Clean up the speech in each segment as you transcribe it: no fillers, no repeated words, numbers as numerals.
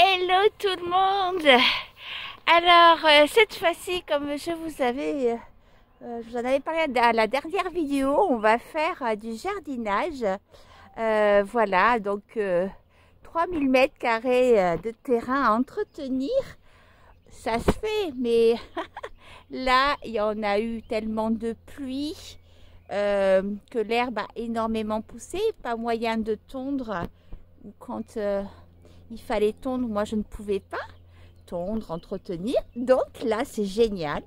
Hello tout le monde. Alors cette fois-ci, comme je vous en avais parlé à la dernière vidéo, on va faire du jardinage. Voilà, donc 3000 mètres carrés de terrain à entretenir. Ça se fait, mais là, il y en a eu tellement de pluie que l'herbe a énormément poussé. Pas moyen de tondre. Ou quand il fallait tondre, moi je ne pouvais pas tondre, entretenir. Donc là, c'est génial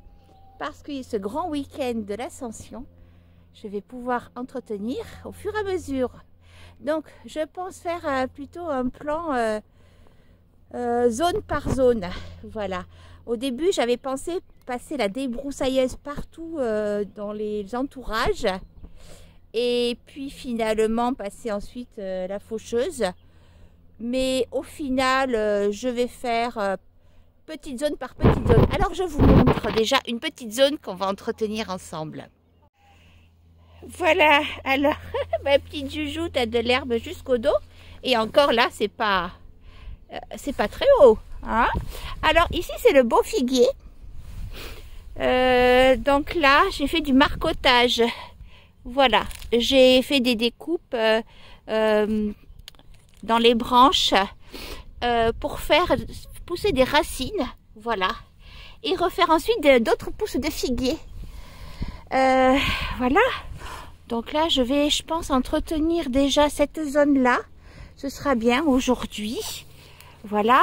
parce que ce grand week-end de l'Ascension, je vais pouvoir entretenir au fur et à mesure. Donc, je pense faire plutôt un plan zone par zone. Voilà. Au début, j'avais pensé passer la débroussailleuse partout dans les entourages et puis finalement passer ensuite la faucheuse. Mais au final, je vais faire petite zone par petite zone. Alors, je vous montre déjà une petite zone qu'on va entretenir ensemble. Voilà, alors, ma petite Joujoute a de l'herbe jusqu'au dos. Et encore là, c'est pas très haut. Hein? Alors, ici, c'est le beau figuier. Donc là, j'ai fait du marcottage. Voilà, j'ai fait des découpes dans les branches pour faire pousser des racines, voilà, et refaire ensuite d'autres pousses de figuier. Voilà, donc là je vais, je pense, entretenir déjà cette zone là. Ce sera bien aujourd'hui, voilà,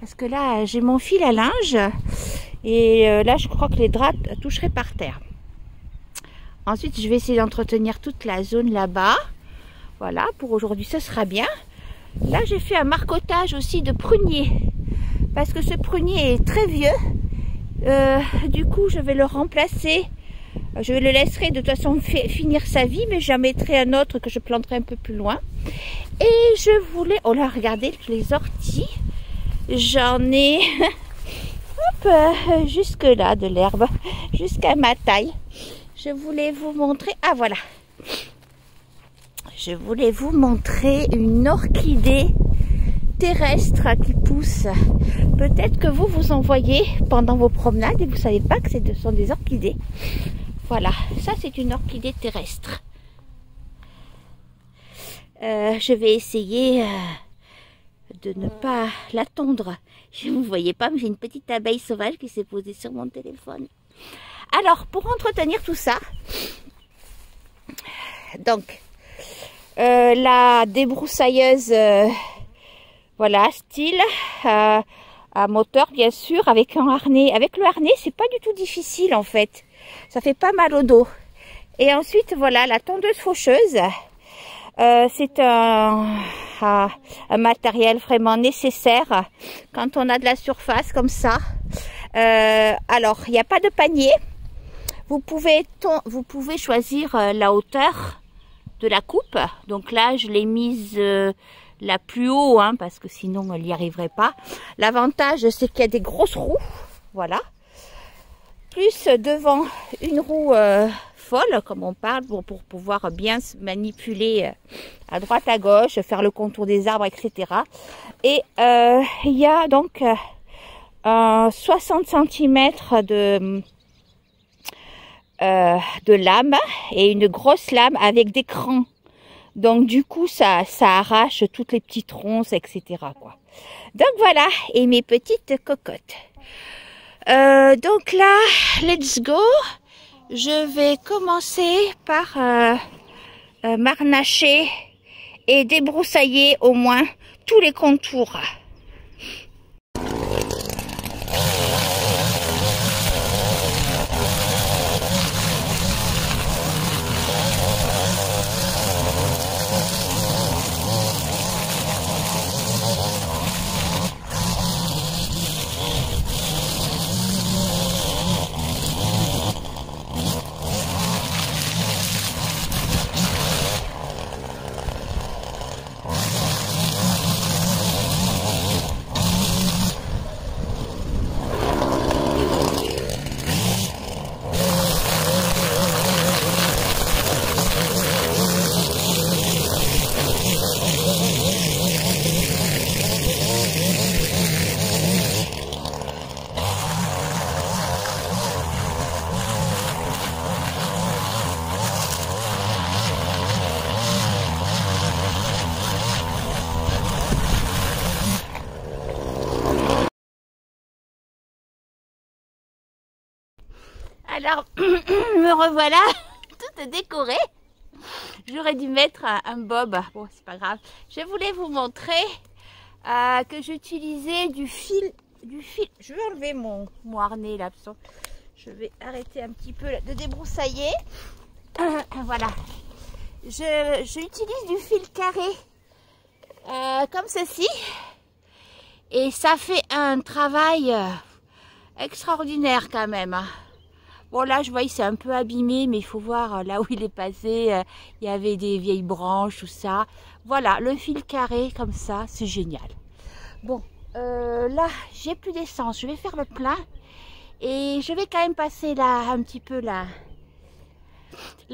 parce que là j'ai mon fil à linge et là je crois que les draps toucheraient par terre. Ensuite je vais essayer d'entretenir toute la zone là-bas. Voilà, pour aujourd'hui, ce sera bien. Là, j'ai fait un marcottage aussi de prunier. Parce que ce prunier est très vieux. Du coup, je vais le remplacer. Je le laisserai de toute façon finir sa vie, mais j'en mettrai un autre que je planterai un peu plus loin. Et je voulais... Oh là, regardez les orties. J'en ai... Hop, jusque là de l'herbe. Jusqu'à ma taille. Je voulais vous montrer... Ah, voilà. Je voulais vous montrer une orchidée terrestre qui pousse. Peut-être que vous en voyez pendant vos promenades et vous ne savez pas que ce sont des orchidées. Voilà, ça c'est une orchidée terrestre. Je vais essayer de ne pas la tondre. Vous ne voyez pas, mais j'ai une petite abeille sauvage qui s'est posée sur mon téléphone. Alors, pour entretenir tout ça, donc... la débroussailleuse, voilà, style, à moteur bien sûr, avec un harnais. Avec le harnais, c'est pas du tout difficile en fait. Ça fait pas mal au dos. Et ensuite, voilà, la tondeuse faucheuse. C'est un matériel vraiment nécessaire quand on a de la surface comme ça. Alors, il n'y a pas de panier. Vous pouvez choisir la hauteur de la coupe. Donc là, je l'ai mise la plus haut, hein, parce que sinon, elle n'y arriverait pas. L'avantage, c'est qu'il y a des grosses roues, voilà. Plus devant une roue folle, comme on parle, pour pouvoir bien se manipuler à droite, à gauche, faire le contour des arbres, etc. Et il y a donc 60 cm de lame et une grosse lame avec des crans. Donc du coup ça arrache toutes les petites ronces, etc. quoi. Donc voilà, et mes petites cocottes. Donc là, let's go. Je vais commencer par marnacher et débroussailler au moins tous les contours. Alors, me revoilà toute décorée. J'aurais dû mettre un bob. Bon, c'est pas grave. Je voulais vous montrer que j'utilisais du fil. Je vais enlever mon harnais là. Je vais arrêter un petit peu de débroussailler. Voilà. J'utilise du fil carré comme ceci. Et ça fait un travail extraordinaire quand même. Bon là je vois c'est un peu abîmé, mais il faut voir là où il est passé, il y avait des vieilles branches, tout ça. Voilà, le fil carré comme ça, c'est génial. Bon, là j'ai plus d'essence, je vais faire le plein. Et je vais quand même passer là un petit peu la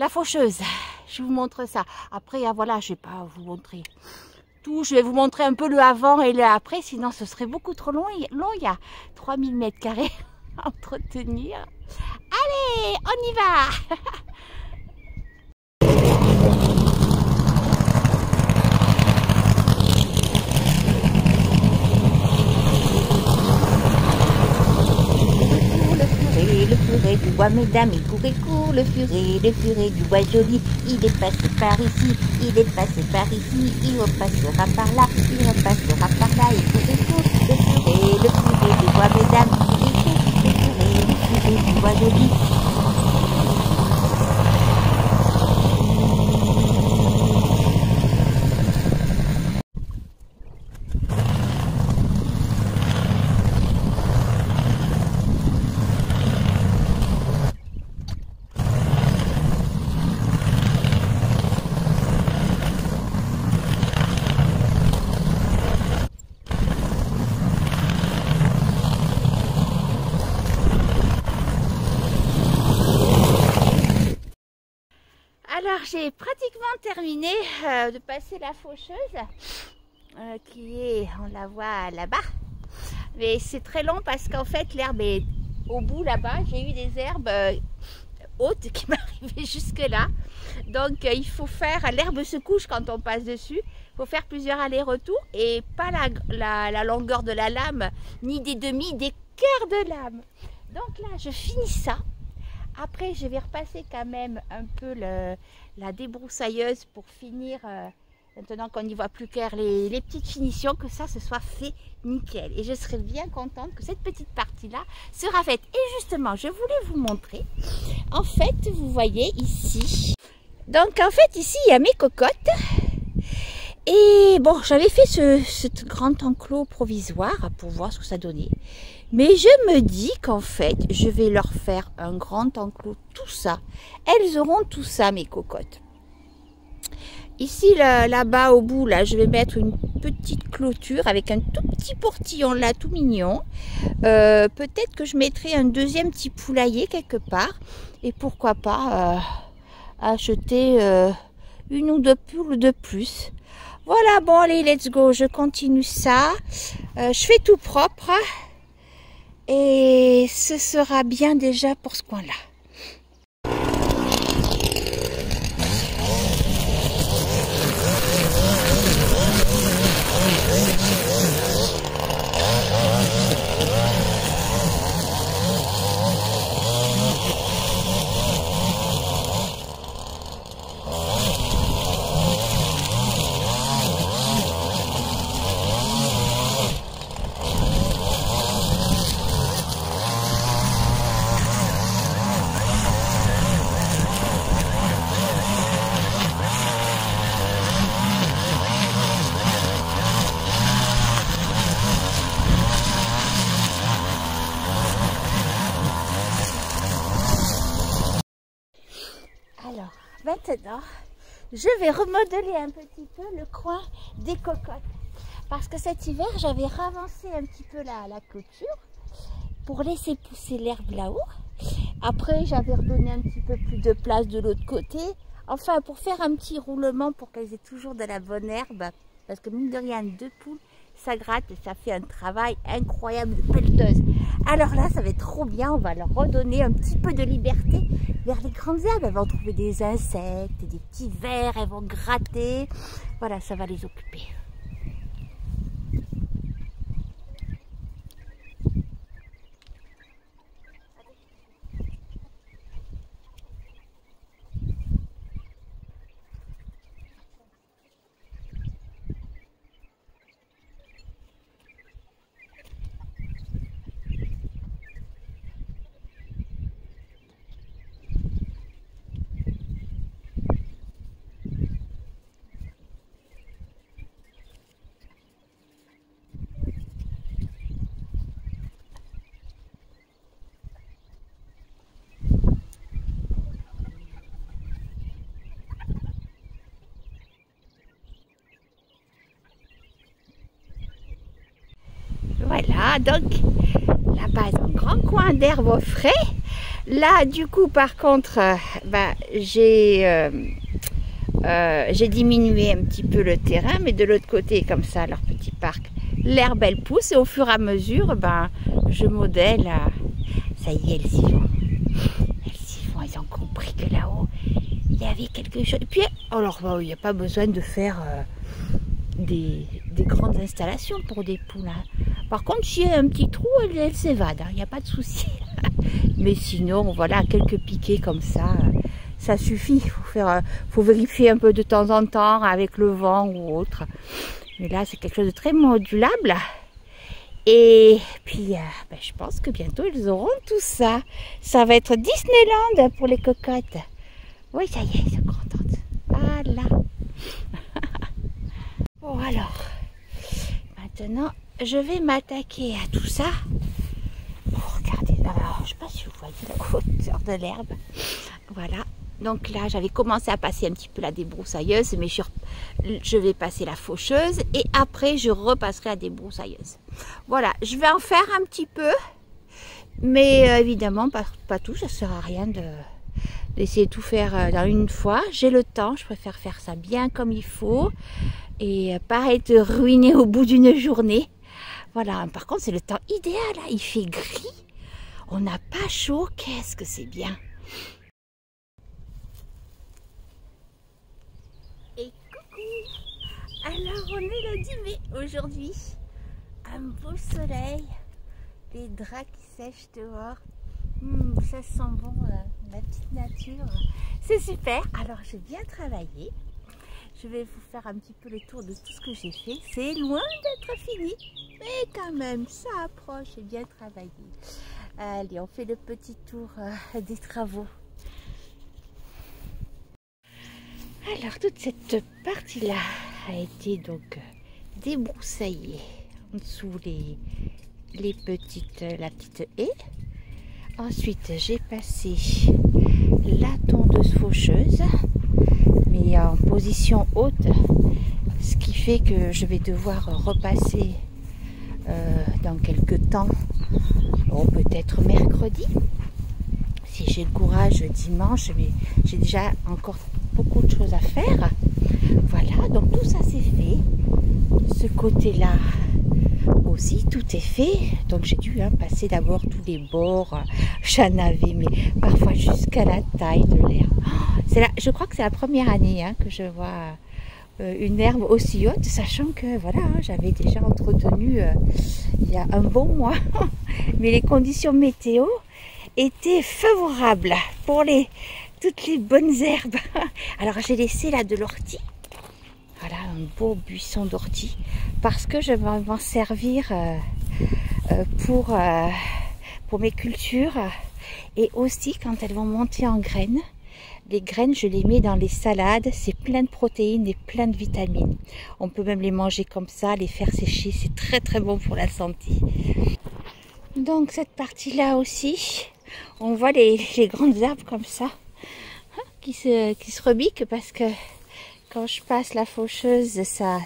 faucheuse. Je vous montre ça. Après, voilà, je vais pas vous montrer tout. Je vais vous montrer un peu le avant et le après, sinon ce serait beaucoup trop long. Il y a 3000 mètres carrés à entretenir. Allez, on y va. Le furet du bois, mesdames, il court, le furet du bois joli, il est passé par ici, il est passé par ici, il repassera par là, il repassera par là, il court, le furet du bois, mesdames, il court, le furet du bois joli. Alors j'ai pratiquement terminé de passer la faucheuse qui est, on la voit là-bas, mais c'est très long parce qu'en fait l'herbe est au bout là-bas. J'ai eu des herbes hautes qui m'arrivaient jusque là, donc il faut faire, l'herbe se couche quand on passe dessus, il faut faire plusieurs allers-retours et pas la longueur de la lame, ni des demi, des quarts de lame. Donc là je finis ça. Après, je vais repasser quand même un peu la débroussailleuse pour finir, maintenant qu'on n'y voit plus clair, les petites finitions, que ça se soit fait nickel. Et je serai bien contente que cette petite partie-là sera faite. Et justement, je voulais vous montrer, en fait, vous voyez ici, donc en fait ici, il y a mes cocottes. Et bon, j'avais fait ce grand enclos provisoire pour voir ce que ça donnait. Mais je me dis qu'en fait, je vais leur faire un grand enclos, tout ça. Elles auront tout ça, mes cocottes. Ici, là-bas, au bout, là, je vais mettre une petite clôture avec un tout petit portillon là, tout mignon. Peut-être que je mettrai un deuxième petit poulailler quelque part. Et pourquoi pas acheter une ou deux poules de plus. Voilà, bon, allez, let's go. Je continue ça. Je fais tout propre. Et ce sera bien déjà pour ce coin-là. Alors, maintenant, je vais remodeler un petit peu le coin des cocottes. Parce que cet hiver, j'avais ravancé un petit peu la clôture pour laisser pousser l'herbe là-haut. Après, j'avais redonné un petit peu plus de place de l'autre côté. Enfin, pour faire un petit roulement pour qu'elles aient toujours de la bonne herbe. Parce que mine de rien, 2 poules, ça gratte et ça fait un travail incroyable de pelleteuse. Alors là, ça va être trop bien. On va leur redonner un petit peu de liberté vers les grandes herbes. Elles vont trouver des insectes, des petits vers, elles vont gratter. Voilà, ça va les occuper. Voilà, donc là-bas, un grand coin d'herbe au frais. Là, du coup, par contre, j'ai diminué un petit peu le terrain, mais de l'autre côté, comme ça, leur petit parc, l'herbe, elle pousse. Et au fur et à mesure, je modèle. Ça y est, elles y vont. Elles y vont, ils ont compris que là-haut, il y avait quelque chose. Et puis, alors, il n'y a pas besoin de faire des grandes installations pour des poules. Hein. Par contre, s'il y a un petit trou, elles s'évadent. Il n'y a pas de souci. Mais sinon, voilà, quelques piquets comme ça, ça suffit. Faut vérifier un peu de temps en temps avec le vent ou autre. Mais là, c'est quelque chose de très modulable. Et puis, je pense que bientôt, ils auront tout ça. Ça va être Disneyland pour les cocottes. Oui, ça y est, ils sont contentes. Voilà. Bon, alors, maintenant, je vais m'attaquer à tout ça. Oh, regardez, alors, je ne sais pas si vous voyez la hauteur de l'herbe. Voilà. Donc là, j'avais commencé à passer un petit peu la débroussailleuse, mais je vais passer la faucheuse et après, je repasserai la débroussailleuse. Voilà, je vais en faire un petit peu, mais évidemment, pas tout. Ça ne sert à rien d'essayer de tout faire dans une fois. J'ai le temps, je préfère faire ça bien comme il faut et pas être ruiné au bout d'une journée. Voilà, par contre, c'est le temps idéal. Là. Il fait gris, on n'a pas chaud, qu'est-ce que c'est bien. Et coucou! Alors on est le 10 mai aujourd'hui, un beau soleil, les draps qui sèchent dehors, ça sent bon la petite nature, c'est super. Alors j'ai bien travaillé, je vais vous faire un petit peu le tour de tout ce que j'ai fait, c'est loin d'être fini, mais quand même ça approche, j'ai bien travaillé. Allez, on fait le petit tour des travaux. Alors toute cette partie-là a été donc débroussaillée en dessous la petite haie. Ensuite j'ai passé la tondeuse faucheuse, mais en position haute, ce qui fait que je vais devoir repasser dans quelques temps, peut-être mercredi. Si j'ai le courage dimanche, mais j'ai déjà encore beaucoup de choses à faire. Voilà, donc tout ça c'est fait. Ce côté-là aussi, tout est fait. Donc j'ai dû passer d'abord tous les bords. J'en avais, mais parfois jusqu'à la taille de l'herbe. Je crois que c'est la première année que je vois une herbe aussi haute, sachant que voilà, j'avais déjà entretenu il y a un bon mois. Mais les conditions météo étaient favorables pour toutes les bonnes herbes. Alors j'ai laissé là de l'ortie. Voilà, un beau buisson d'ortie. Parce que je vais m'en servir pour mes cultures. Et aussi quand elles vont monter en graines. Les graines, je les mets dans les salades. C'est plein de protéines et plein de vitamines. On peut même les manger comme ça, les faire sécher. C'est très très bon pour la santé. Donc cette partie-là aussi, on voit les grandes herbes comme ça. Qui se rebiquent parce que quand je passe la faucheuse, ça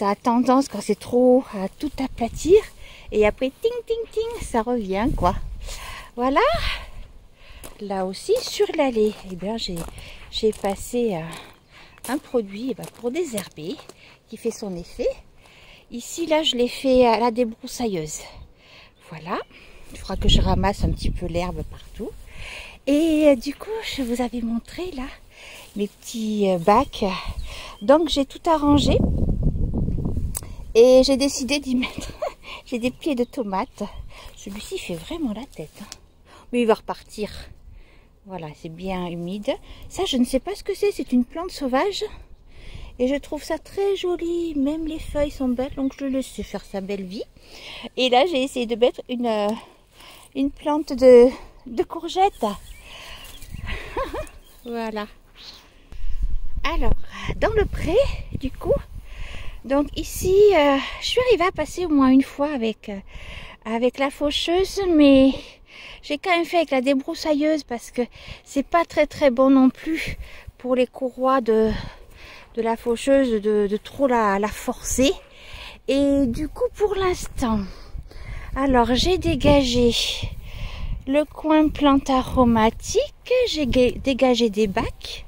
a tendance, quand c'est trop haut, à tout aplatir. Et après, ting, ting, ting, ça revient, quoi. Voilà. Là aussi, sur l'allée, j'ai passé un produit pour désherber qui fait son effet. Ici, là, je l'ai fait à la débroussailleuse. Voilà. Il faudra que je ramasse un petit peu l'herbe partout. Et du coup, je vous avais montré là mes petits bacs. Donc j'ai tout arrangé et j'ai décidé d'y mettre. J'ai des pieds de tomates. Celui-ci fait vraiment la tête. Mais il va repartir. Voilà, c'est bien humide. Ça, je ne sais pas ce que c'est. C'est une plante sauvage. Et je trouve ça très joli. Même les feuilles sont belles. Donc je le laisse faire sa belle vie. Et là, j'ai essayé de mettre une plante de courgettes. Voilà. Alors, dans le pré, du coup, donc ici, je suis arrivée à passer au moins une fois avec la faucheuse, mais j'ai quand même fait avec la débroussailleuse parce que c'est pas très très bon non plus pour les courroies de la faucheuse de trop la forcer. Et du coup, pour l'instant, Alors, j'ai dégagé le coin plante aromatique, j'ai dégagé des bacs.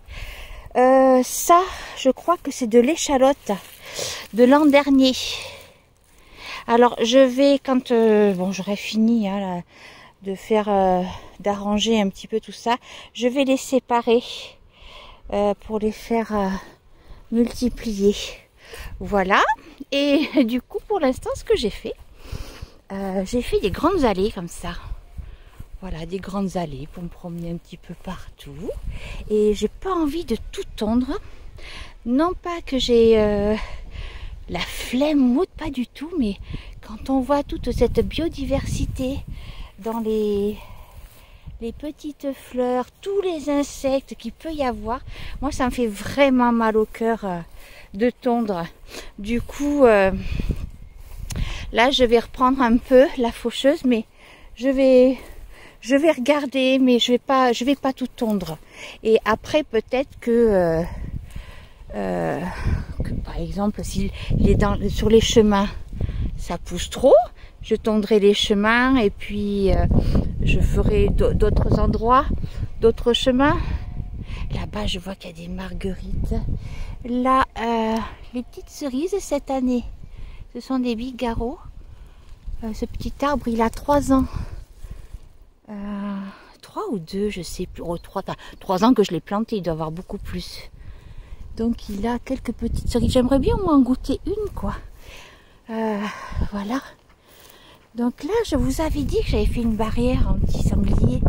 Ça, je crois que c'est de l'échalote de l'an dernier. Alors, je vais, quand bon, j'aurai fini hein, de faire, d'arranger un petit peu tout ça, je vais les séparer pour les faire multiplier. Voilà. Et du coup, pour l'instant, ce que j'ai fait des grandes allées comme ça. Voilà, des grandes allées pour me promener un petit peu partout. Et j'ai pas envie de tout tondre. Non pas que j'ai la flemme ou pas du tout, mais quand on voit toute cette biodiversité dans les petites fleurs, tous les insectes qu'il peut y avoir, moi ça me fait vraiment mal au cœur de tondre. Du coup, là je vais reprendre un peu la faucheuse, mais je vais regarder, mais je vais pas tout tondre. Et après peut-être que par exemple si sur les chemins ça pousse trop, je tondrai les chemins et puis je ferai d'autres endroits, d'autres chemins. Là-bas je vois qu'il y a des marguerites. Là les petites cerises cette année, ce sont des bigarreaux. Ce petit arbre il a 3 ans. 3 ou 2, je sais plus. Oh, 3 ans que je l'ai planté, il doit avoir beaucoup plus. Donc il a quelques petites cerises. J'aimerais bien au moins en goûter une, quoi. Voilà. Donc là, je vous avais dit que j'avais fait une barrière anti-sanglier.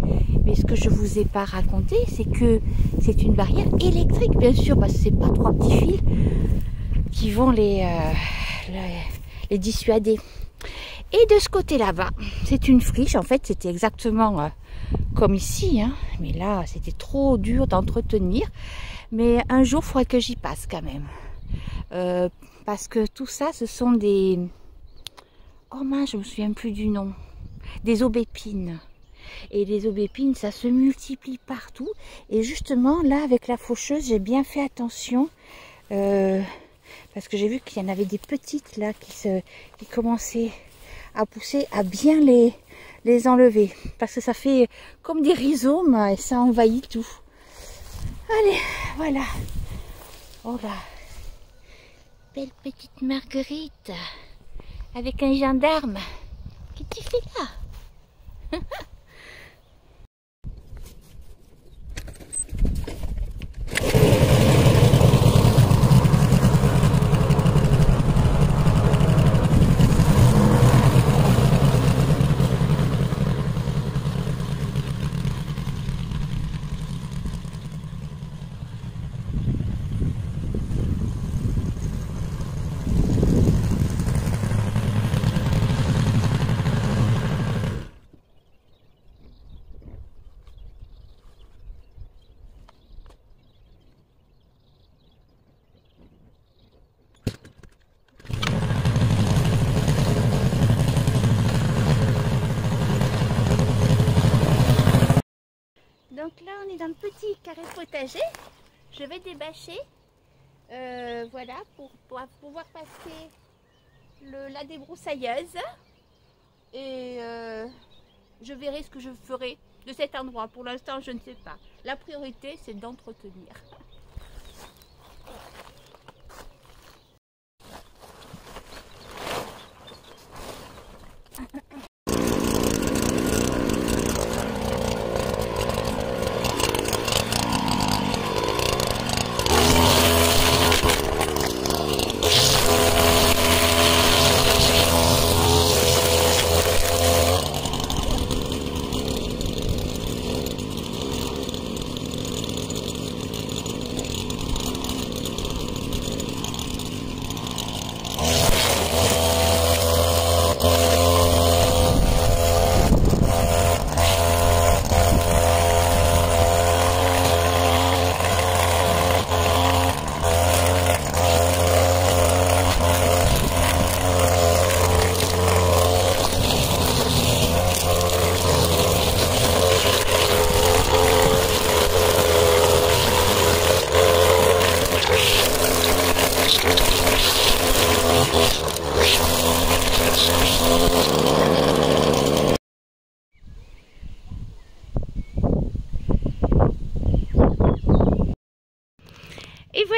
Mais ce que je vous ai pas raconté, c'est que c'est une barrière électrique, bien sûr, parce que c'est pas 3 petits fils qui vont les dissuader. Et de ce côté là-bas, c'est une friche. En fait, c'était exactement comme ici, hein. Mais là, c'était trop dur d'entretenir. Mais un jour, il faudrait que j'y passe quand même. Parce que tout ça, ce sont des... Oh mince, je me souviens plus du nom. Des aubépines. Et les aubépines, ça se multiplie partout. Et justement, là, avec la faucheuse, j'ai bien fait attention. Parce que j'ai vu qu'il y en avait des petites là qui commençaient à pousser, à bien les enlever. Parce que ça fait comme des rhizomes et ça envahit tout. Allez, voilà. Oh là. Belle petite marguerite. Avec un gendarme. Qu'est-ce que tu fais là? Donc là, on est dans le petit carré potager. Je vais débâcher, voilà, pour pouvoir passer la débroussailleuse. Et je verrai ce que je ferai de cet endroit. Pour l'instant, je ne sais pas. La priorité, c'est d'entretenir.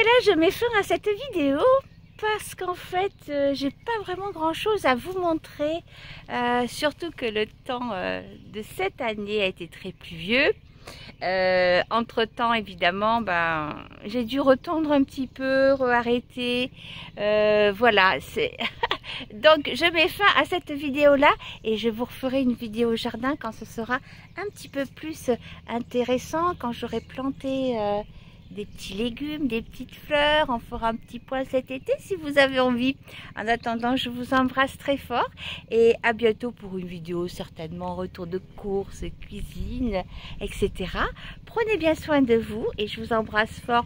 là, je mets fin à cette vidéo parce qu'en fait, j'ai pas vraiment grand chose à vous montrer. Surtout que le temps de cette année a été très pluvieux. Entre temps, évidemment, j'ai dû retondre un petit peu, arrêter. Voilà, c'est. Donc, je mets fin à cette vidéo-là et je vous referai une vidéo au jardin quand ce sera un petit peu plus intéressant, quand j'aurai planté des petits légumes, des petites fleurs. On fera un petit point cet été si vous avez envie. En attendant, je vous embrasse très fort et à bientôt pour une vidéo certainement retour de course, cuisine, etc. Prenez bien soin de vous et je vous embrasse fort.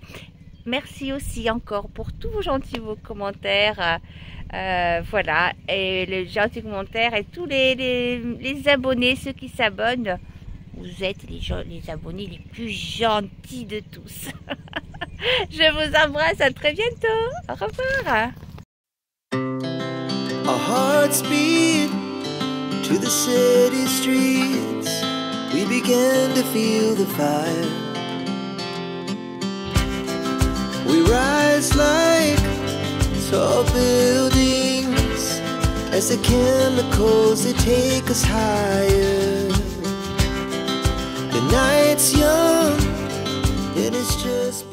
Merci aussi encore pour tous vos gentils commentaires. Voilà, et les gentils commentaires et tous les abonnés, ceux qui s'abonnent. Vous êtes les abonnés les plus gentils de tous. Je vous embrasse, à très bientôt. Au revoir. Our hearts beat to the city streets. We began to feel the fire. We rise like tall buildings as the chemicals, they take us higher. The night's young, and it's just